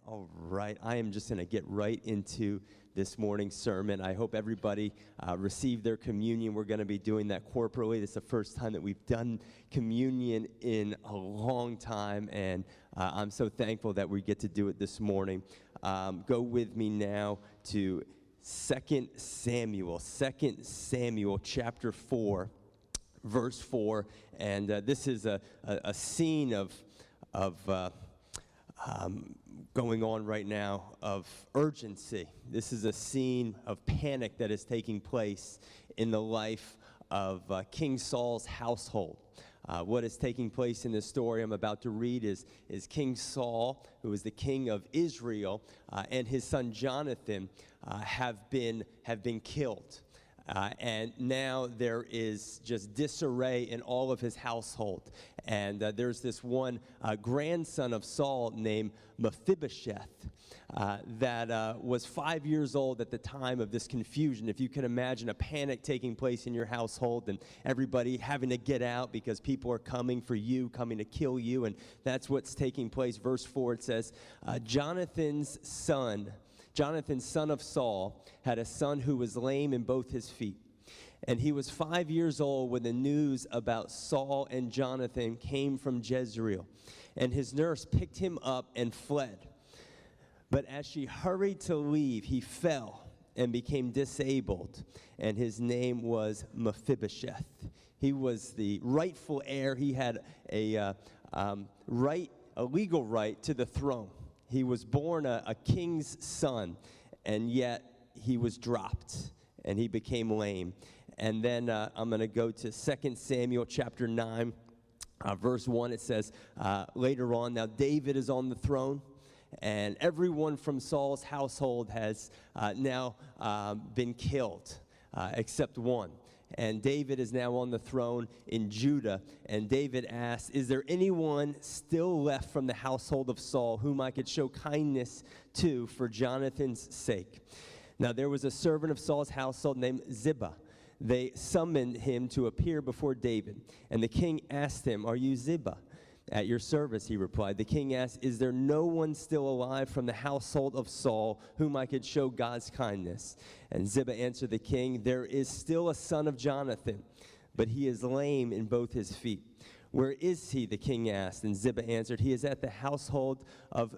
All right. I am just going to get right into this morning's sermon. I hope everybody received their communion. We're going to be doing that corporately. This is the first time that we've done communion in a long time, and I'm so thankful that we get to do it this morning. Go with me now to 2 Samuel chapter 4, verse 4, and this is a scene of going on right now of urgency. This is a scene of panic that is taking place in the life of King Saul's household. What is taking place in this story I'm about to read is King Saul, who is the king of Israel, and his son Jonathan have been killed. And now there is just disarray in all of his household. And there's this one grandson of Saul named Mephibosheth that was 5 years old at the time of this confusion. If you can imagine a panic taking place in your household and everybody having to get out because people are coming for you, coming to kill you. And that's what's taking place. Verse 4, it says, Jonathan, son of Saul, had a son who was lame in both his feet. And he was 5 years old when the news about Saul and Jonathan came from Jezreel. And his nurse picked him up and fled. But as she hurried to leave, he fell and became disabled. And his name was Mephibosheth. He was the rightful heir. He had a legal right to the throne. He was born a king's son, and yet he was dropped, and he became lame. And then I'm going to go to 2 Samuel chapter 9, verse 1. It says, later on, now David is on the throne, and everyone from Saul's household has now been killed, except one. And David is now on the throne in Judah. And David asks, is there anyone still left from the household of Saul whom I could show kindness to for Jonathan's sake? Now there was a servant of Saul's household named Ziba. They summoned him to appear before David. And the king asked him, are you Ziba? At your service, he replied. The king asked, is there no one still alive from the household of Saul whom I could show God's kindness? And Ziba answered the king, there is still a son of Jonathan, but he is lame in both his feet. Where is he? The king asked. And Ziba answered, he is at the household of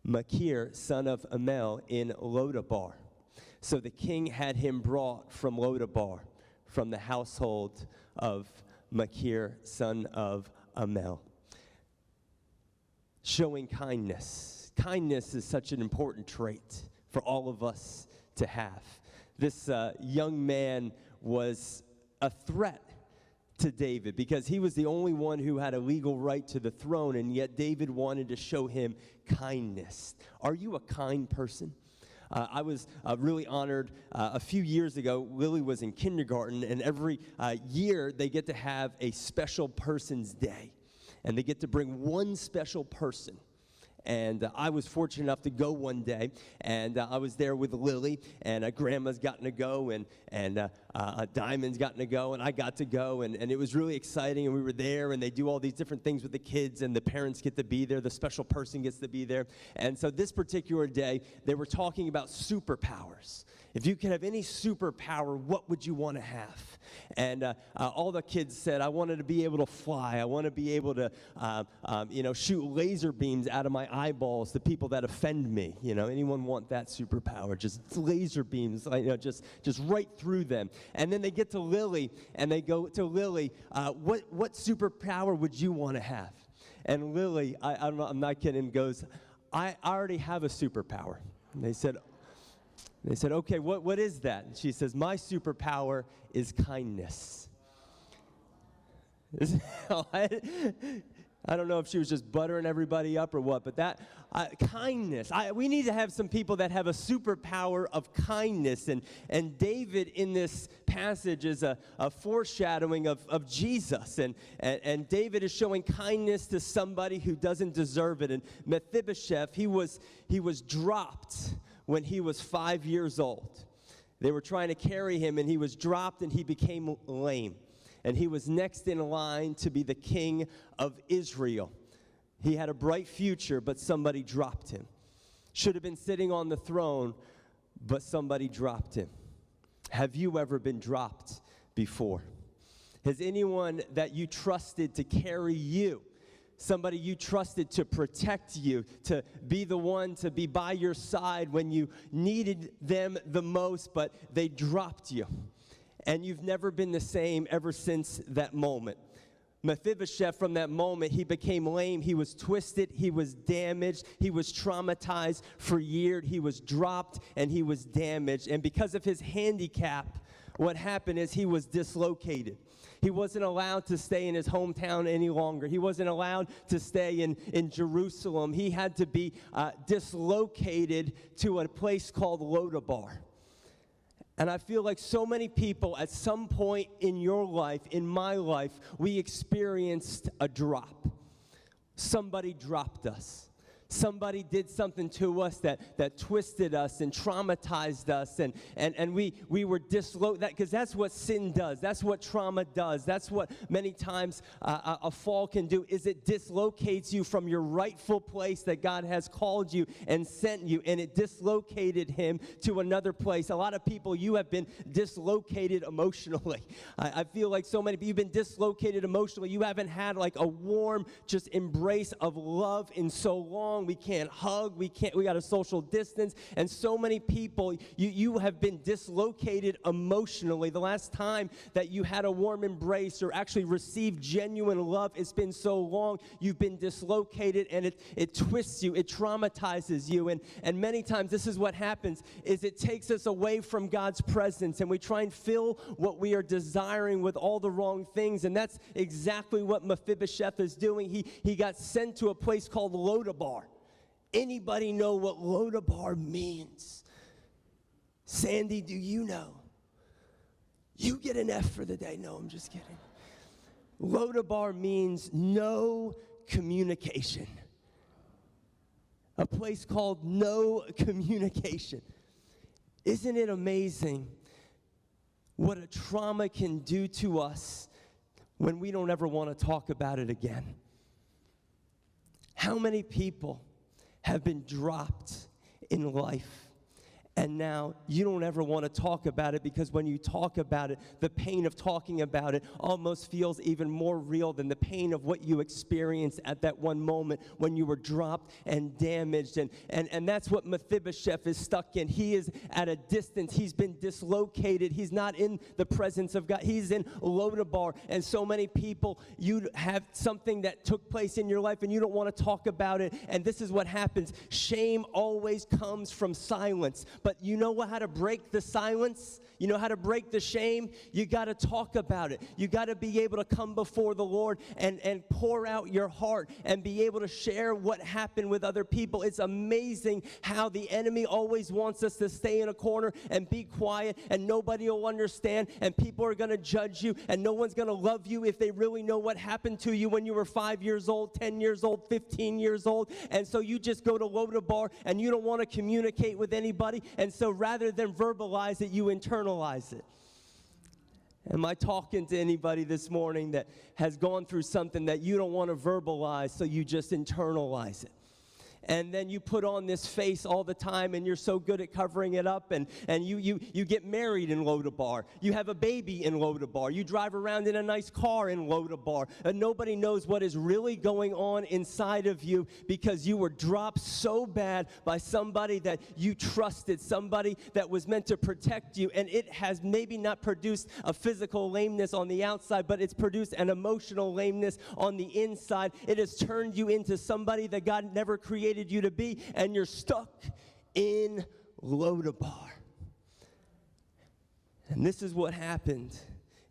Machir, son of Amel, in Lodabar. So the king had him brought from Lodabar, from the household of Machir, son of Amel. Showing kindness. Kindness is such an important trait for all of us to have. This young man was a threat to David because he was the only one who had a legal right to the throne, and yet David wanted to show him kindness. Are you a kind person? I was really honored a few years ago. Lily was in kindergarten, and every year they get to have a special person's day. And they get to bring one special person. And I was fortunate enough to go one day, and I was there with Lily, and Grandma's gotten to go, and Diamond's gotten to go, and I got to go, and it was really exciting, and we were there, and they do all these different things with the kids, and the parents get to be there, the special person gets to be there. And so this particular day, they were talking about superpowers. If you could have any superpower, what would you want to have? And all the kids said, I wanted to be able to fly. I want to be able to, shoot laser beams out of my eyeballs to people that offend me. You know, anyone want that superpower? Just laser beams, just right through them. And then they get to Lily, and they go to Lily, what superpower would you want to have? And Lily, I'm not kidding, goes, I already have a superpower. And they said, okay, what is that? And she says, my superpower is kindness. I don't know if she was just buttering everybody up or what, but that kindness. We need to have some people that have a superpower of kindness. And David in this passage is a foreshadowing of Jesus. And David is showing kindness to somebody who doesn't deserve it. And Mephibosheth, he was dropped when he was 5 years old. They were trying to carry him, and he was dropped, and he became lame. And he was next in line to be the king of Israel. He had a bright future, but somebody dropped him. should have been sitting on the throne, but somebody dropped him. Have you ever been dropped before? Has anyone that you trusted to carry you, somebody you trusted to protect you, to be the one to be by your side when you needed them the most, but they dropped you, and you've never been the same ever since that moment? Mephibosheth, from that moment, he became lame, he was twisted, he was damaged, he was traumatized for years, he was dropped, and he was damaged. And because of his handicap, what happened is he was dislocated. He wasn't allowed to stay in his hometown any longer. He wasn't allowed to stay in Jerusalem. He had to be dislocated to a place called Lodabar. And I feel like so many people at some point in your life, in my life, we experienced a drop. Somebody dropped us. Somebody did something to us that twisted us and traumatized us, and we were dislocated, because that's what sin does. That's what trauma does. That's what many times a fall can do, is it dislocates you from your rightful place that God has called you and sent you, and it dislocated him to another place. A lot of people, you have been dislocated emotionally. I feel like so many people, you've been dislocated emotionally. You haven't had like a warm, just embrace of love in so long. We can't hug, we got to social distance, and so many people, you have been dislocated emotionally. The last time that you had a warm embrace or actually received genuine love, it's been so long. You've been dislocated, and it twists you, it traumatizes you, and many times this is what happens, is it takes us away from God's presence, and we try and fill what we are desiring with all the wrong things, and that's exactly what Mephibosheth is doing. He got sent to a place called Lodabar. Anybody know what Lodabar means? Sandy, do you know? You get an F for the day. No, I'm just kidding. Lodabar means no communication. A place called no communication. Isn't it amazing what a trauma can do to us when we don't ever want to talk about it again? How many people have been dropped in life, and now you don't ever want to talk about it, because when you talk about it, the pain of talking about it almost feels even more real than the pain of what you experienced at that one moment when you were dropped and damaged. And that's what Mephibosheth is stuck in. He is at a distance. He's been dislocated. He's not in the presence of God. He's in Lodabar. And so many people, you have something that took place in your life and you don't want to talk about it. And this is what happens. Shame always comes from silence. But you know how to break the silence? You know how to break the shame? You got to talk about it. You got to be able to come before the Lord and pour out your heart and be able to share what happened with other people. It's amazing how the enemy always wants us to stay in a corner and be quiet, and nobody will understand, and people are going to judge you, and no one's going to love you if they really know what happened to you when you were 5 years old, 10 years old, 15 years old. And so you just go to Lodabar and you don't want to communicate with anybody. And so rather than verbalize it, you internalize it. Am I talking to anybody this morning that has gone through something that you don't want to verbalize, so you just internalize it? And then you put on this face all the time, and you're so good at covering it up, and you get married in Lodabar. You have a baby in Lodabar. You drive around in a nice car in Lodabar, and nobody knows what is really going on inside of you, because you were dropped so bad by somebody that you trusted, somebody that was meant to protect you, and it has maybe not produced a physical lameness on the outside, but it's produced an emotional lameness on the inside. It has turned you into somebody that God never created you to be, and you're stuck in Lodabar. And this is what happened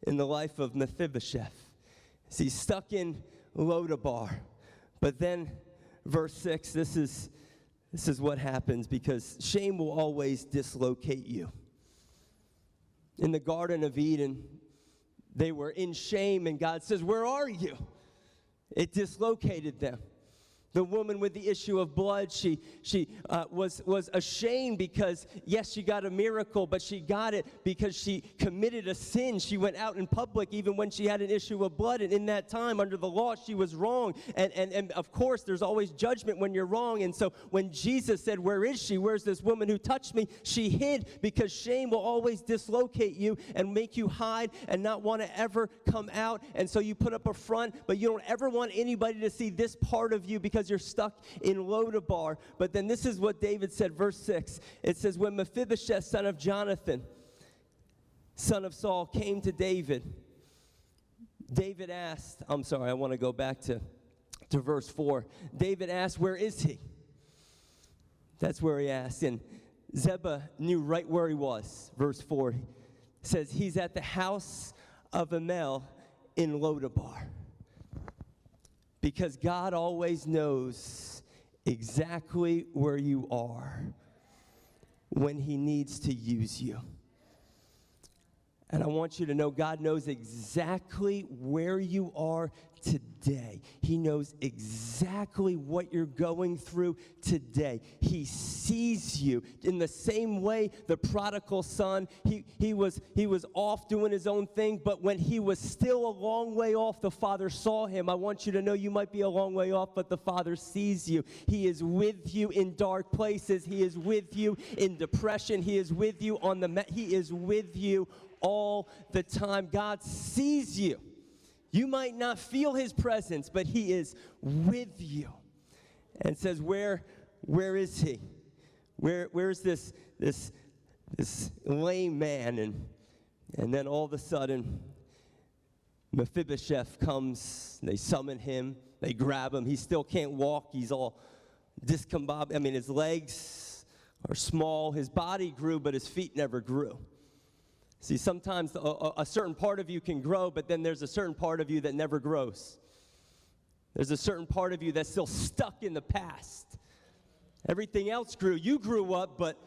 in the life of Mephibosheth. He's stuck in Lodabar. But then verse 6, this is what happens, because shame will always dislocate you. In the Garden of Eden, they were in shame, and God says, "Where are you?" It dislocated them. the woman with the issue of blood, she was ashamed because, yes, she got a miracle, but she got it because she committed a sin. She went out in public even when she had an issue of blood, and in that time, under the law, she was wrong. And of course, there's always judgment when you're wrong. And so when Jesus said, "Where is she? Where's this woman who touched me?" she hid, because shame will always dislocate you and make you hide and not want to ever come out. And so you put up a front, but you don't ever want anybody to see this part of you because you're stuck in Lodabar. But then this is what David said, verse 6. It says, when Mephibosheth, son of Jonathan, son of Saul, came to David, David asked, I want to go back to verse 4. David asked, "Where is he?" That's where he asked. And Ziba knew right where he was. Verse 4 says, "He's at the house of Amel in Lodabar." Because God always knows exactly where you are when he needs to use you. And I want you to know God knows exactly where you are today. He knows exactly what you're going through today. He sees you. In the same way, the prodigal son, he was off doing his own thing, but when he was still a long way off, the Father saw him. I want you to know you might be a long way off, but the Father sees you. He is with you in dark places. He is with you in depression. He is with you on the He is with you all the time. God sees you. You might not feel his presence, but he is with you. And says, where is he? Where's this lame man? And then all of a sudden, Mephibosheth comes. They summon him. They grab him. He still can't walk. He's all discombobulated. I mean, his legs are small. His body grew, but his feet never grew. See, sometimes a certain part of you can grow, but then there's a certain part of you that never grows. There's a certain part of you that's still stuck in the past. Everything else grew. You grew up, but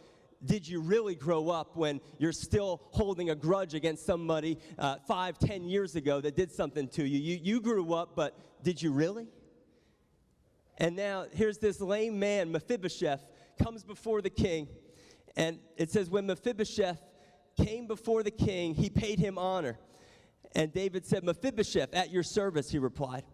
did you really grow up when you're still holding a grudge against somebody 5, 10 years ago that did something to you? You grew up, but did you really? And now here's this lame man, Mephibosheth, comes before the king. And it says, when Mephibosheth came before the king, he paid him honor. And David said, "Mephibosheth, at your service," he replied.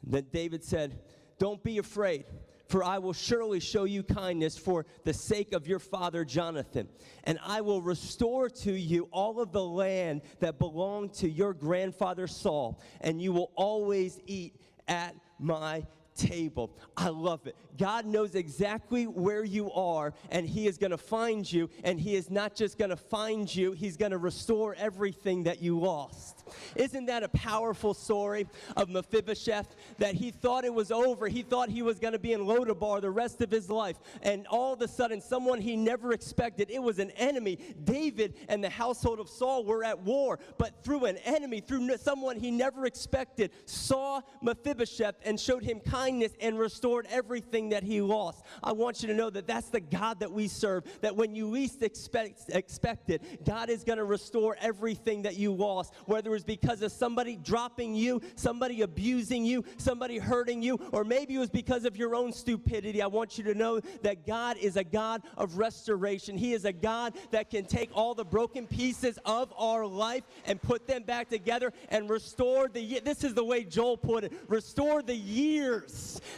And then David said, "Don't be afraid, for I will surely show you kindness for the sake of your father Jonathan. And I will restore to you all of the land that belonged to your grandfather Saul, and you will always eat at my table." I love it. God knows exactly where you are, and he is going to find you, and he is not just going to find you, he's going to restore everything that you lost. Isn't that a powerful story of Mephibosheth? That he thought it was over. He thought he was going to be in Lodabar the rest of his life, and all of a sudden, someone he never expected, it was an enemy. David and the household of Saul were at war, but through an enemy, through someone he never expected, saw Mephibosheth and showed him kindness and restored everything that he lost. I want you to know that that's the God that we serve, that when you least expect it, God is going to restore everything that you lost, whether it's because of somebody dropping you, somebody abusing you, somebody hurting you, or maybe it was because of your own stupidity. I want you to know that God is a God of restoration. He is a God that can take all the broken pieces of our life and put them back together and restore this is the way Joel put it, restore the years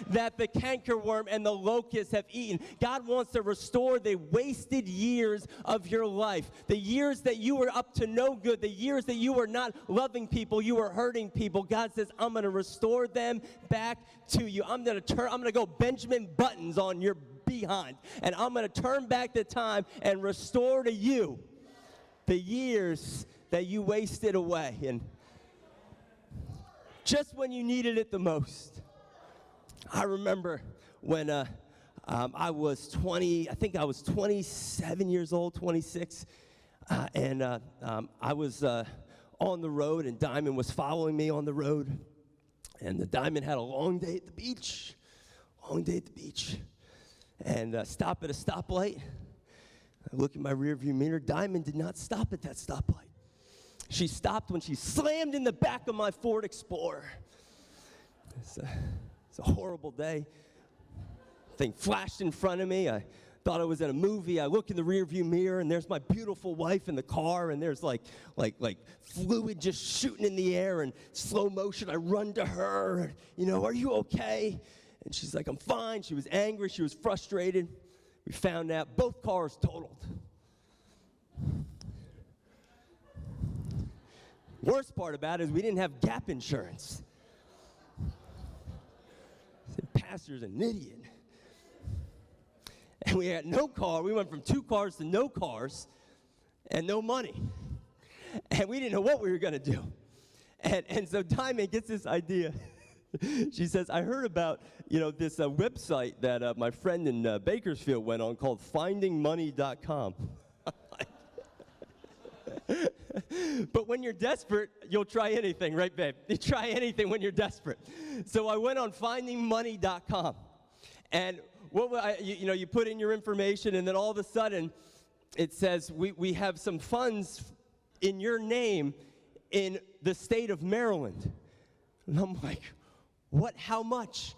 that the cankerworm and the locust have eaten. God wants to restore the wasted years of your life, the years that you were up to no good, the years that you were not loving people, you were hurting people. God says, I'm going to restore them back to you. I'm going to go Benjamin Buttons on your behind, and I'm going to turn back the time and restore to you the years that you wasted away, and just when you needed it the most. I remember when I was 27 years old, 26, and I was on the road, and Diamond was following me on the road, and the Diamond had a long day at the beach, and stop at a stoplight. I look in my rearview mirror. Diamond did not stop at that stoplight. She stopped when she slammed in the back of my Ford Explorer. It's a horrible day. Thing flashed in front of me. I thought I was in a movie. I look in the rearview mirror, and there's my beautiful wife in the car, and there's like fluid just shooting in the air in slow motion. I run to her, are you okay? And she's like, I'm fine. She was angry. She was frustrated. We found out both cars totaled. Worst part about it is we didn't have gap insurance. The pastor's an idiot. And we had no car. We went from 2 cars to no cars and no money. And we didn't know what we were going to do. And so Diamond gets this idea. She says, I heard about, this website that my friend in Bakersfield went on called findingmoney.com. But when you're desperate, you'll try anything, right, babe? You try anything when you're desperate. So I went on findingmoney.com. And you put in your information, and then all of a sudden, it says, we have some funds in your name in the state of Maryland. And I'm like, what? How much?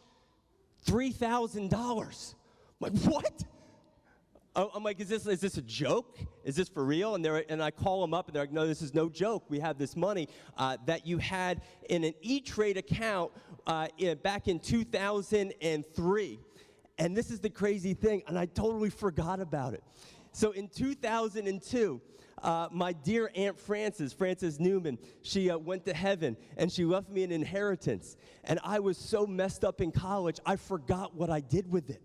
$3,000. I'm like, what? I'm like, is this a joke? Is this for real? And I call them up, and they're like, no, this is no joke. We have this money that you had in an E-Trade account back in 2003. And this is the crazy thing, and I totally forgot about it. So in 2002, my dear Aunt Frances Newman, she went to heaven, and she left me an inheritance. And I was so messed up in college, I forgot what I did with it.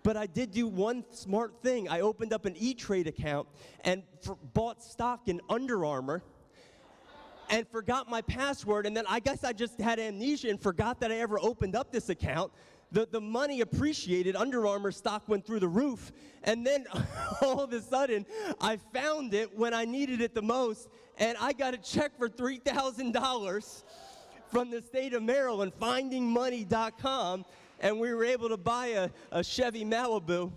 But I did do one smart thing. I opened up an E-Trade account and bought stock in Under Armour and forgot my password. And then I guess I just had amnesia and forgot that I ever opened up this account. The money appreciated. Under Armour stock went through the roof. And then all of a sudden, I found it when I needed it the most. And I got a check for $3,000 from the state of Maryland, findingmoney.com. And we were able to buy a Chevy Malibu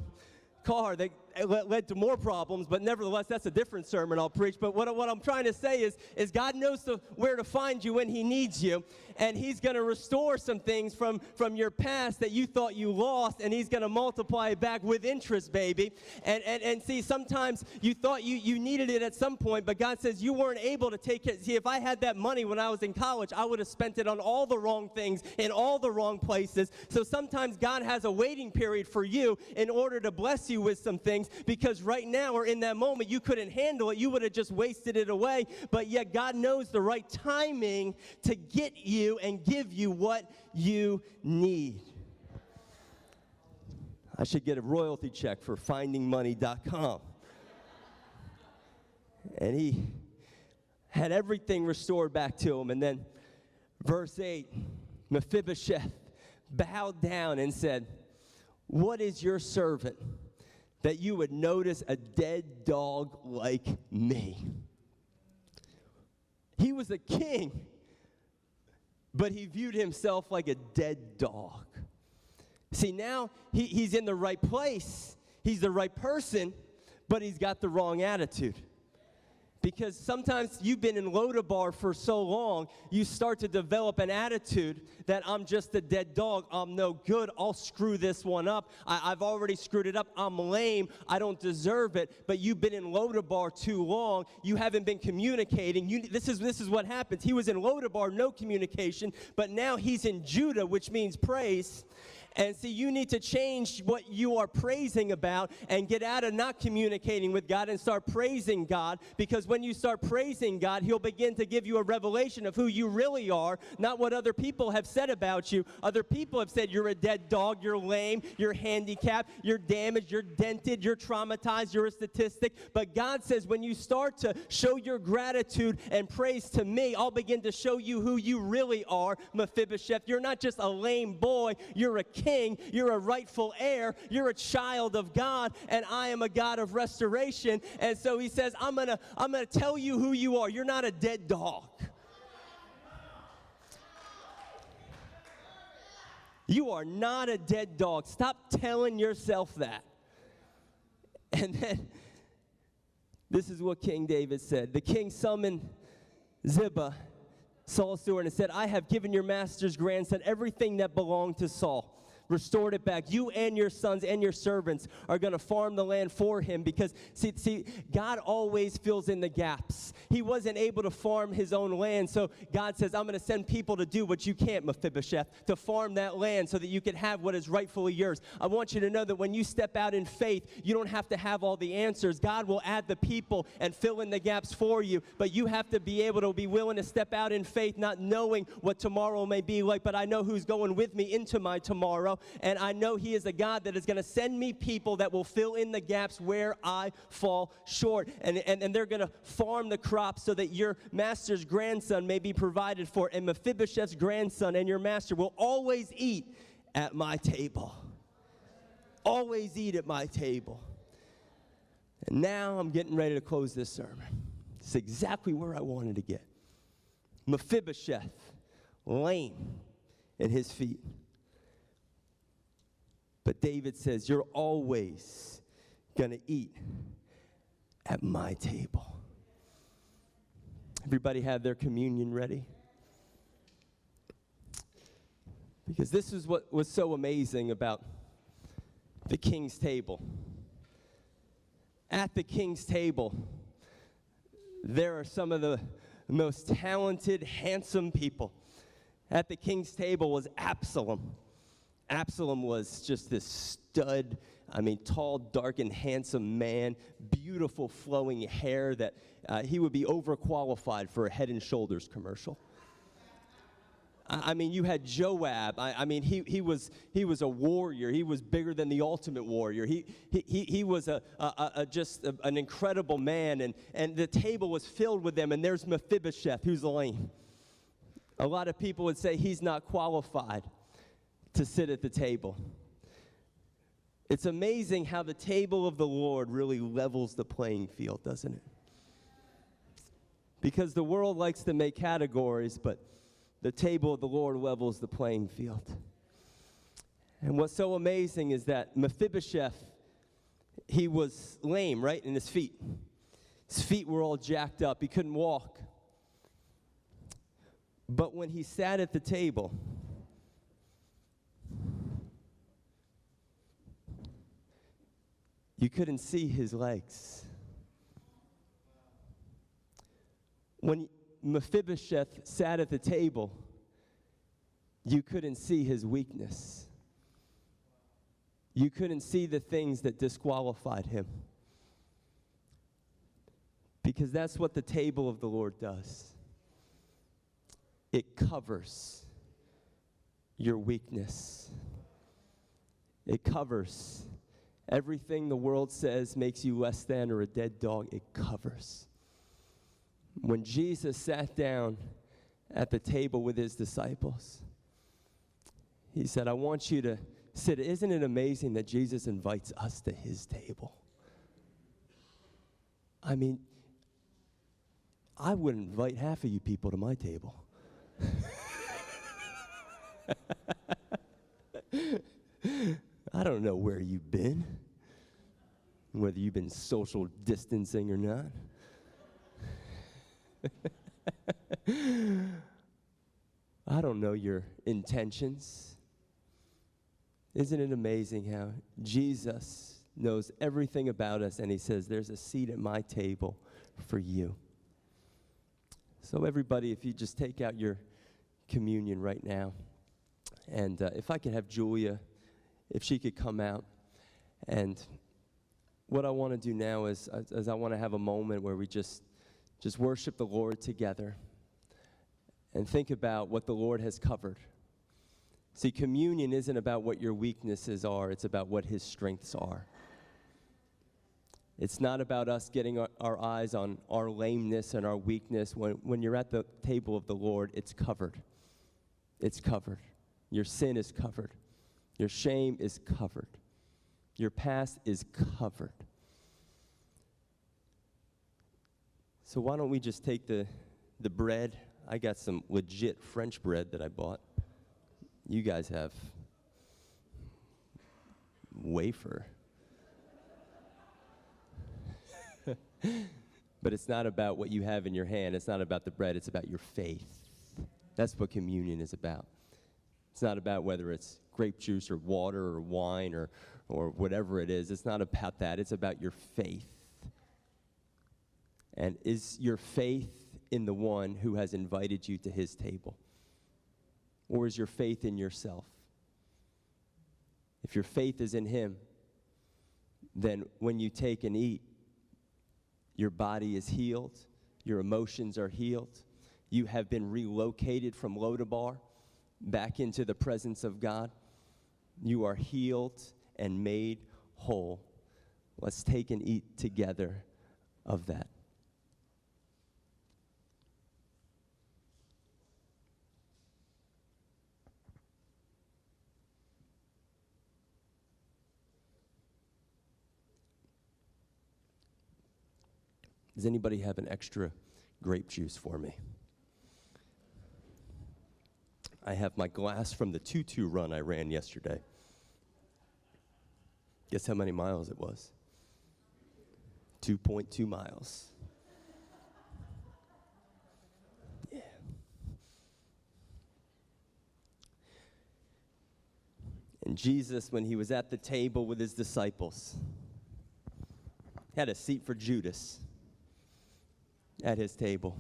car that led to more problems, but nevertheless, that's a different sermon I'll preach. But what I'm trying to say is God knows where to find you when he needs you, and he's going to restore some things from your past that you thought you lost, and he's going to multiply it back with interest, baby. And see, sometimes you thought you needed it at some point, but God says you weren't able to take it. See, if I had that money when I was in college, I would have spent it on all the wrong things in all the wrong places. So sometimes God has a waiting period for you in order to bless you with some things, because right now or in that moment you couldn't handle it. You would have just wasted it away. But yet God knows the right timing to get you and give you what you need. I should get a royalty check for findingmoney.com. And he had everything restored back to him. And then verse 8, Mephibosheth bowed down and said, what is your servant that you would notice a dead dog like me? He was a king, but he viewed himself like a dead dog. See, now he's in the right place. He's the right person, but he's got the wrong attitude. Because sometimes you've been in Lodabar for so long, you start to develop an attitude that I'm just a dead dog, I'm no good, I'll screw this one up, I've already screwed it up, I'm lame, I don't deserve it. But you've been in Lodabar too long, you haven't been communicating. This is what happens. He was in Lodabar, no communication, but now he's in Judah, which means praise. And see, you need to change what you are praising about and get out of not communicating with God and start praising God. Because when you start praising God, he'll begin to give you a revelation of who you really are, not what other people have said about you. Other people have said you're a dead dog, you're lame, you're handicapped, you're damaged, you're dented, you're traumatized, you're a statistic. But God says when you start to show your gratitude and praise to me, I'll begin to show you who you really are, Mephibosheth. You're not just a lame boy, you're a king, you're a rightful heir, you're a child of God, and I am a God of restoration. And so he says, I'm gonna tell you who you are. You're not a dead dog. You are not a dead dog. Stop telling yourself that. And then this is what King David said. The king summoned Ziba Saul's steward, and said, I have given your master's grandson everything that belonged to Saul. Restored it back. You and your sons and your servants are going to farm the land for him because, see, God always fills in the gaps. He wasn't able to farm his own land, so God says, I'm going to send people to do what you can't, Mephibosheth, to farm that land so that you can have what is rightfully yours. I want you to know that when you step out in faith, you don't have to have all the answers. God will add the people and fill in the gaps for you, but you have to be able to be willing to step out in faith, not knowing what tomorrow may be like, but I know who's going with me into my tomorrow. And I know he is a God that is going to send me people that will fill in the gaps where I fall short. And they're going to farm the crops so that your master's grandson may be provided for. And Mephibosheth's grandson and your master will always eat at my table. Always eat at my table. And now I'm getting ready to close this sermon. It's exactly where I wanted to get. Mephibosheth, lame in his feet. But David says, you're always going to eat at my table. Everybody have their communion ready? Because this is what was so amazing about the king's table. At the king's table, there are some of the most talented, handsome people. At the king's table was Absalom. Absalom was just this stud, tall, dark, and handsome man, beautiful flowing hair that he would be overqualified for a Head and Shoulders commercial. You had Joab. He was a warrior. He was bigger than the Ultimate Warrior. He was just an incredible man, and the table was filled with them, and there's Mephibosheth, who's lame. A lot of people would say he's not qualified to sit at the table. It's amazing how the table of the Lord really levels the playing field, doesn't it? Because the world likes to make categories, but the table of the Lord levels the playing field. And what's so amazing is that Mephibosheth, he was lame, right, in his feet. His feet were all jacked up. He couldn't walk. But when he sat at the table, you couldn't see his legs. When Mephibosheth sat at the table, you couldn't see his weakness. You couldn't see the things that disqualified him. Because that's what the table of the Lord does. It covers your weakness. It covers everything the world says makes you less than or a dead dog. It covers. When Jesus sat down at the table with his disciples, he said, I want you to sit. Isn't it amazing that Jesus invites us to his table? I would invite half of you people to my table. I don't know where you've been, whether you've been social distancing or not. I don't know your intentions. Isn't it amazing how Jesus knows everything about us, and he says, there's a seat at my table for you. So everybody, if you just take out your communion right now, and if I could have Julia, if she could come out. And what I want to do now is I want to have a moment where we just worship the Lord together and think about what the Lord has covered. See, communion isn't about what your weaknesses are. It's about what his strengths are. It's not about us getting our eyes on our lameness and our weakness. When you're at the table of the Lord, it's covered. It's covered. Your sin is covered. Your shame is covered. Your past is covered. So why don't we just take the bread? I got some legit French bread that I bought. You guys have wafer. But it's not about what you have in your hand. It's not about the bread. It's about your faith. That's what communion is about. It's not about whether it's grape juice or water or wine or whatever it is. It's not about that. It's about your faith. And is your faith in the one who has invited you to his table? Or is your faith in yourself? If your faith is in him, then when you take and eat, your body is healed, your emotions are healed, you have been relocated from Lodabar back into the presence of God. You are healed and made whole. Let's take and eat together of that. Does anybody have an extra grape juice for me? I have my glass from the 2-2 run I ran yesterday. Guess how many miles it was? 2.2 miles. Yeah. And Jesus, when he was at the table with his disciples, had a seat for Judas at his table.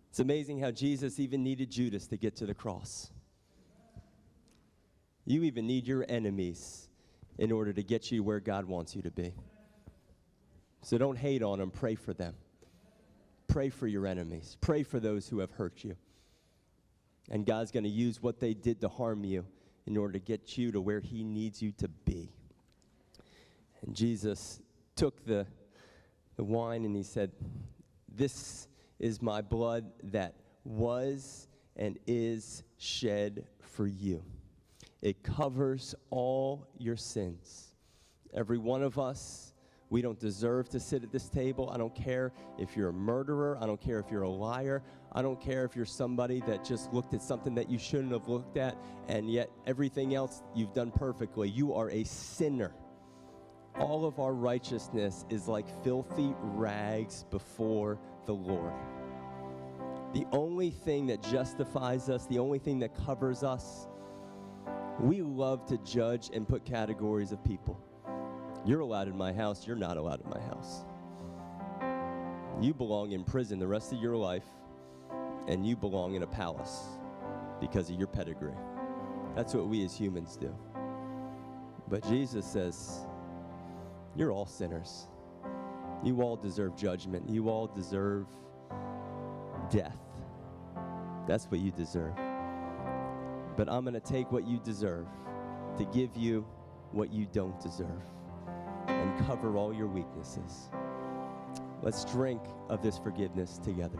It's amazing how Jesus even needed Judas to get to the cross. You even need your enemies in order to get you where God wants you to be. So don't hate on them, pray for them. Pray for your enemies. Pray for those who have hurt you. And God's going to use what they did to harm you in order to get you to where he needs you to be. And Jesus took the wine and he said, "This is my blood that was and is shed for you." It covers all your sins. Every one of us, we don't deserve to sit at this table. I don't care if you're a murderer. I don't care if you're a liar. I don't care if you're somebody that just looked at something that you shouldn't have looked at, and yet everything else you've done perfectly. You are a sinner. All of our righteousness is like filthy rags before the Lord. The only thing that justifies us, the only thing that covers us, we love to judge and put categories of people. You're allowed in my house, you're not allowed in my house. You belong in prison the rest of your life, and you belong in a palace because of your pedigree. That's what we as humans do. But Jesus says, you're all sinners. You all deserve judgment. You all deserve death. That's what you deserve. But I'm going to take what you deserve to give you what you don't deserve and cover all your weaknesses. Let's drink of this forgiveness together.